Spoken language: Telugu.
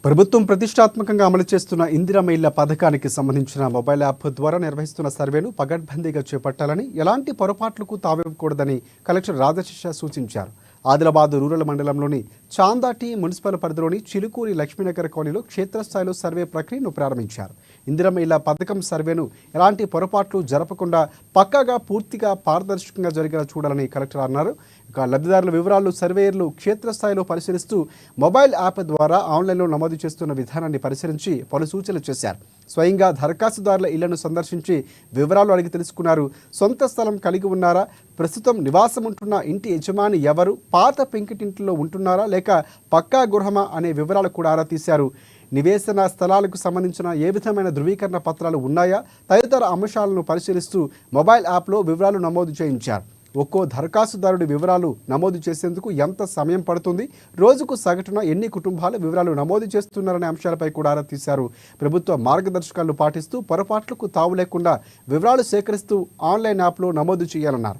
ప్రభుత్వం ప్రతిష్టాత్మకంగా అమలు చేస్తున్న ఇందిరమ్మ ఇళ్ల పథకానికి సంబంధించిన మొబైల్ యాప్ ద్వారా నిర్వహిస్తున్న సర్వేను పగడ్బందీగా చేపట్టాలని, ఎలాంటి పొరపాట్లకు తావివ్వకూడదని కలెక్టర్ రాజశేష సూచించారు. ఆదిలాబాద్ రూరల్ మండలంలోని చాందాటి మున్సిపల్ పరిధిలోని చిలుకూరి లక్ష్మీనగర్ కాలనీలో క్షేత్రస్థాయిలో సర్వే ప్రక్రియను ప్రారంభించారు. ఇందిరమ్మ ఇళ్ల పథకం సర్వేను ఎలాంటి పొరపాట్లు జరపకుండా పక్కాగా పూర్తిగా పారదర్శకంగా జరిగేలా చూడాలని కలెక్టర్ అన్నారు. ఇక లబ్ధిదారుల వివరాలు సర్వేయర్లు క్షేత్రస్థాయిలో పరిశీలిస్తూ మొబైల్ యాప్ ద్వారా ఆన్లైన్లో నమోదు చేస్తున్న విధానాన్ని పరిశీలించి పలు సూచనలు చేశారు. స్వయంగా దరఖాస్తుదారుల ఇళ్లను సందర్శించి వివరాలు అడిగి తెలుసుకున్నారు. సొంత స్థలం కలిగి ఉన్నారా, ప్రస్తుతం నివాసం ఉంటున్న ఇంటి యజమాని ఎవరు, పాత పెంకిటింట్లో ఉంటున్నారా లేక పక్కా గృహమా అనే వివరాలు కూడా ఆరా తీశారు. నివేశన స్థలాలకు సంబంధించిన ఏ విధమైన ధృవీకరణ పత్రాలు ఉన్నాయా తదితర అంశాలను పరిశీలిస్తూ మొబైల్ యాప్లో వివరాలు నమోదు చేయించారు. ఒక్కో దరఖాస్తుదారుడి వివరాలు నమోదు చేసేందుకు ఎంత సమయం పడుతుంది, రోజుకు సగటున ఎన్ని కుటుంబాలు వివరాలు నమోదు చేస్తున్నారనే అంశాలపై కూడా ఆరా తీశారు. ప్రభుత్వ మార్గదర్శకాలను పాటిస్తూ పొరపాట్లకు తావు లేకుండా వివరాలు సేకరిస్తూ ఆన్లైన్ యాప్లో నమోదు చేయాలన్నారు.